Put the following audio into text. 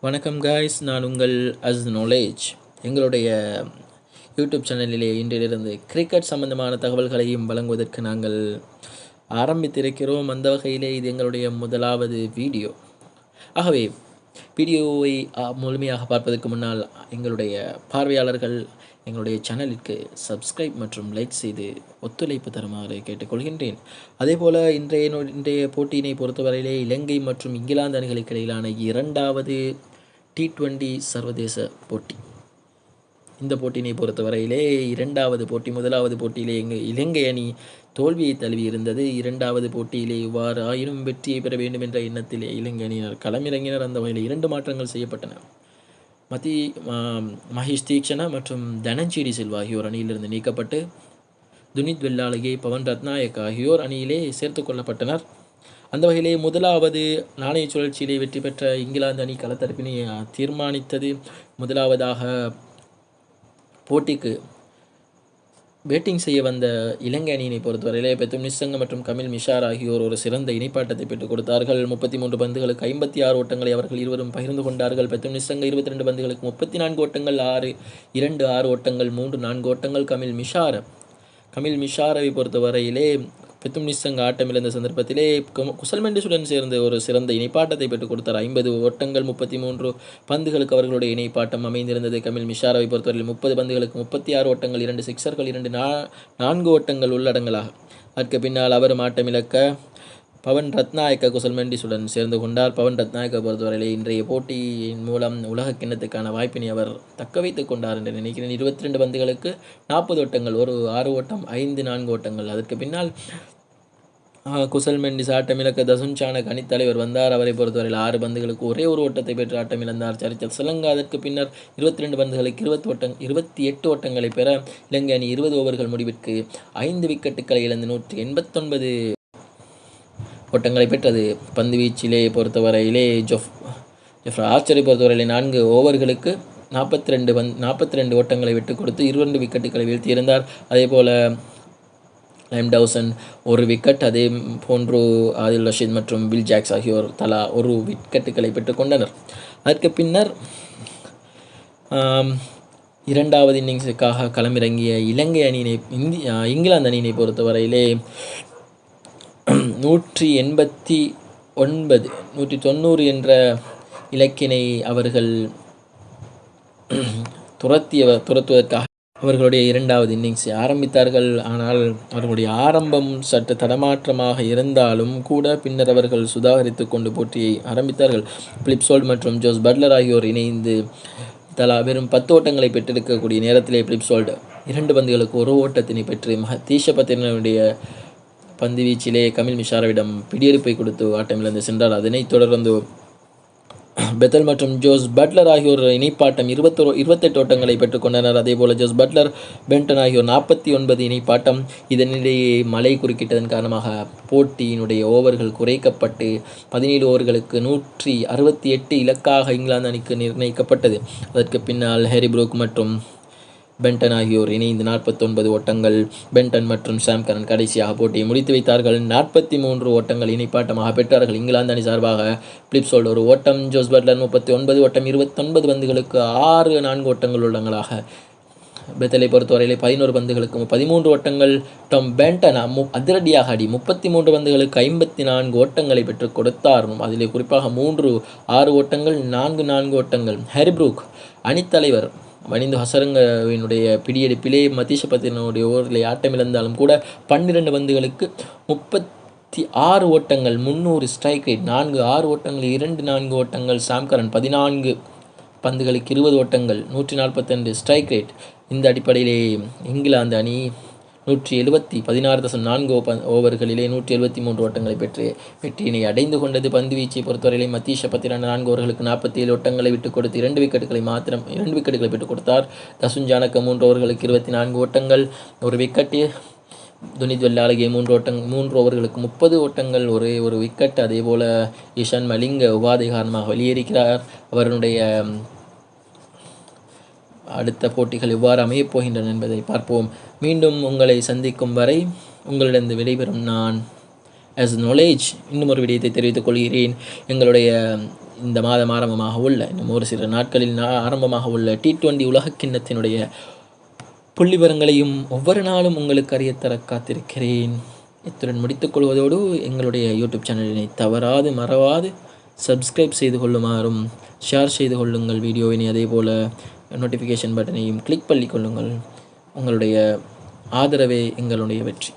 வணக்கம் காய்ஸ், நான் உங்கள் நாலேஜ். எங்களுடைய யூடியூப் சேனலிலே இன்றிலிருந்து கிரிக்கெட் சம்பந்தமான தகவல்களையும் வழங்குவதற்கு நாங்கள் ஆரம்பித்திருக்கிறோம். அந்த வகையிலே இது எங்களுடைய முதலாவது வீடியோ. ஆகவே வீடியோவை முழுமையாக பார்ப்பதற்கு முன்னால் எங்களுடைய பார்வையாளர்கள் எங்களுடைய சேனலுக்கு சப்ஸ்கிரைப் மற்றும் லைக் செய்து ஒத்துழைப்பு தருமாறு கேட்டுக்கொள்கின்றேன். அதேபோல் இன்றைய போட்டியினை பொறுத்தவரையிலே இலங்கை மற்றும் இங்கிலாந்து அணிகளுக்கு இடையிலான இரண்டாவது T20 சர்வதேச போட்டி. இந்த போட்டியினை பொறுத்தவரையிலே இரண்டாவது போட்டி, முதலாவது போட்டியிலே இலங்கை அணி தோல்வியை தழுவியிருந்தது. இரண்டாவது போட்டியிலே இவ்வாறு ஆயினும் வெற்றியை பெற வேண்டும் என்ற எண்ணத்திலே இலங்கை அணியினர் களமிறங்கினர். அந்த வகையில் 2 மாற்றங்கள் செய்யப்பட்டன. மஹேஷ் தீக்ஷணா மற்றும் தனஞ்சீரி சில்வா ஆகியோர் அணியிலிருந்து நீக்கப்பட்டு துனித் வெள்ளாளகே, பவன் ரத்நாயக் ஆகியோர் அணியிலே சேர்த்து கொள்ளப்பட்டனர். அந்த வகையிலே முதலாவது நாணய சுழற்சியிலே வெற்றி பெற்ற இங்கிலாந்து அணி களத்தரப்பினை தீர்மானித்தது. முதலாவதாக போட்டிக்கு பேட்டிங் செய்ய வந்த இலங்கை அணியினை பொறுத்தவரையிலே பெத்தும் நிசங்க மற்றும் கமில் மிஷார் ஆகியோர் ஒரு சிறந்த இணைப்பாட்டத்தை பெற்றுக் கொடுத்தார்கள். 33 பந்துகளுக்கு 56 ஓட்டங்களை அவர்கள் இருவரும் பகிர்ந்து கொண்டார்கள். பெத்தும் நிசங்க 22 பந்துகளுக்கு 34 ஓட்டங்கள், 6 ஓட்டங்கள், 4 ஓட்டங்கள். கமில் மிஷாரை பொறுத்தவரையிலே பெத்தும் நிசங்க ஆட்டமிழந்த சந்தர்ப்பத்திலே குசல் மெண்டிஸுடன் சேர்ந்து ஒரு சிறந்த இணைப்பாட்டத்தை பெற்றுக் கொடுத்தார். 50 ஓட்டங்கள், 33 பந்துகளுக்கு அவர்களுடைய இணைப்பாட்டம் அமைந்திருந்தது. கமில் மிஷாரை பொறுத்தவரையில் 30 பந்துகளுக்கு 36 ஓட்டங்கள், 2 சிக்ஸர்கள், 4 ஓட்டங்கள் உள்ளடங்கலாக. அதற்கு பின்னால் அவர் ஆட்டமிழக்க பவன் ரத்நாயக்க குசல் மெண்டிஸுடன் சேர்ந்து கொண்டார். பவன் ரத்நாயக்க பொறுத்தவரையிலே இன்றைய போட்டியின் மூலம் உலக கிண்ணத்துக்கான வாய்ப்பினை அவர் தக்க வைத்துக் கொண்டார் என்று நினைக்கிறேன். 22 பந்துகளுக்கு 40 ஓட்டங்கள், 6 ஓட்டம், 4 ஓட்டங்கள். அதற்கு பின்னால் குசல் மெண்டிஸ் ஆட்டமிழக்க தசுன் சானக் அணித்தலைவர் வந்தார். அவரை பொறுத்தவரையில் 6 பந்துகளுக்கு ஒரே ஒரு ஓட்டத்தை பெற்று ஆட்டமிழந்தார். சரிச்சல் சிலங்கா அதற்கு பின்னர் 22 பந்துகளுக்கு 28 ஓட்டங்களை பெற இலங்கை அணி 20 ஓவர்கள் முடிவிற்கு 5 விக்கெட்டுகளை இழந்து 189 ஓட்டங்களை பெற்றது. பந்து வீச்சிலே பொறுத்தவரையிலே ஜெஃப்ரா ஆர்ச்சரை பொறுத்தவரையிலே 4 ஓவர்களுக்கு 42 ஓட்டங்களை விட்டுக் கொடுத்து 2 விக்கெட்டுகளை வீழ்த்தியிருந்தார். அதே போல லைம் டவுசன் 1 விக்கெட், அதே போன்று ஆதில் ரஷீத் மற்றும் வில் ஜாக்ஸ் ஆகியோர் தலா 1 விக்கெட்டுகளை பெற்றுக்கொண்டனர். அதற்கு பின்னர் இரண்டாவது இன்னிங்ஸுக்காக களமிறங்கிய இலங்கை அணியினை இங்கிலாந்து அணியினை பொறுத்தவரையிலே 190 என்ற இலக்கினை அவர்கள் துரத்துவதற்காக அவர்களுடைய இரண்டாவது இன்னிங்ஸை ஆரம்பித்தார்கள். ஆனால் அவர்களுடைய ஆரம்பம் சற்று தடமாற்றமாக இருந்தாலும் கூட பின்னர் அவர்கள் சுதாகரித்து கொண்டு போட்டியை ஆரம்பித்தார்கள். பிலிப்சோல்ட் மற்றும் ஜோஸ் பட்லர் ஆகியோர் இணைந்து தலா வெறும் 10 ஓட்டங்களை பெற்றிருக்கக்கூடிய நேரத்திலே பிலிப்சோல்ட் 2 பந்துகளுக்கு 1 ஓட்டத்தினை பெற்று தீஷபத்தினுடைய பந்து வீச்சிலே கமில் மிஷாரவிடம் பிடியெடுப்பை கொடுத்து ஆட்டமிழந்து சென்றார். அதனைத் தொடர்ந்து பெத்தல் மற்றும் ஜோஸ் பட்லர் ஆகியோர் இணைப்பாட்டம் 28 ஓட்டங்களை பெற்றுக்கொண்டனர். அதேபோல ஜோஸ் பட்லர், பென்டன் ஆகியோர் 49 இணைப்பாட்டம். இதனிடையே மழை குறுக்கிட்டதன் காரணமாக போட்டியினுடைய ஓவர்கள் குறைக்கப்பட்டு 17 ஓவர்களுக்கு 168 இலக்காக இங்கிலாந்து அணிக்கு நிர்ணயிக்கப்பட்டது. அதற்கு பின்னால் ஹாரி புரூக் மற்றும் பென்டன் ஆகியோர் இணைந்து 49 ஓட்டங்கள். பென்டன் மற்றும் சாம் கரன் கடைசியாக போட்டியை முடித்து வைத்தார்கள். 43 ஓட்டங்கள் இணைப்பாட்டமாக பெற்றார்கள். இங்கிலாந்து அணி சார்பாக பிலிப்சோல்ட் 1 ஓட்டம், ஜோஸ் பட்லர் 39 ஓட்டம், 29 பந்துகளுக்கு 4 ஓட்டங்கள் உள்ளங்களாக. பெத்தலை பொறுத்தவரையிலே 11 பந்துகளுக்கு 13 ஓட்டங்கள். டாம் பென்டன் அதிரடியாக ஆடி 33 பந்துகளுக்கு 54 ஓட்டங்களை பெற்றுக் கொடுத்தார். அதிலே குறிப்பாக 6 ஓட்டங்கள், 4 ஓட்டங்கள். ஹாரி புரூக் அணித்தலைவர் வனிந்து ஹசரங்கவினுடைய பிடியெடுப்பிலே மதீஷபத்தினுடைய ஓவர்களை ஆட்டமிழந்தாலும் கூட 12 பந்துகளுக்கு 36 ஓட்டங்கள், 300 ஸ்ட்ரைக் ரேட், 6 ஓட்டங்கள், 4 ஓட்டங்கள். சாம்கரன் 14 பந்துகளுக்கு 20 ஓட்டங்கள், 142 ஸ்ட்ரைக் ரேட். இந்த அடிப்படையிலே இங்கிலாந்து அணி 16.4 ஓவர்களிலே 173 ஓட்டங்களை பெற்று வெற்றியினை அடைந்து கொண்டது. பந்து வீச்சை பொறுத்தவரையிலே மதீஷபத்திரான 4 ஓவர்களுக்கு 47 ஓட்டங்களை விட்டுக் கொடுத்து 2 விக்கெட்டுகளை பெற்றுக் கொடுத்தார். தசுன் சானக்க 3 ஓவர்களுக்கு 24 ஓட்டங்கள், 1 விக்கெட்டு. துனித் வெள்ளாளகே 3 ஓவர்களுக்கு 30 ஓட்டங்கள், ஒரே ஒரு விக்கெட். அதே போல இஷான் மலிங்க உபாதை காரணமாக வெளியேறுகிறார். அவருடைய அடுத்த போட்டிகள் எவ்வாறு அமையப் போகின்றன என்பதை பார்ப்போம். மீண்டும் உங்களை சந்திக்கும் வரை உங்களிடம் விடைபெறும் நான் நாலேஜ் இன்னும் ஒரு விடயத்தை தெரிவித்துக் கொள்கிறேன். எங்களுடைய இந்த மாதம் ஆரம்பமாக உள்ள இன்னும் ஒரு சில நாட்களில் ஆரம்பமாக உள்ள T20 உலகக்கிண்ணத்தினுடைய புள்ளிவரங்களையும் ஒவ்வொரு நாளும் உங்களுக்கு அறியத்தர காத்திருக்கிறேன். இத்துடன் முடித்துக்கொள்வதோடு எங்களுடைய யூடியூப் சேனலினை தவறாது மறவாது சப்ஸ்கிரைப் செய்து கொள்ளுமாறும் ஷேர் செய்து கொள்ளுங்கள் வீடியோவினை. அதே போல் நோட்டிஃபிகேஷன் பட்டனையும் கிளிக் பண்ணி கொள்ளுங்கள். உங்களுடைய ஆதரவே எங்களுடைய வெற்றி.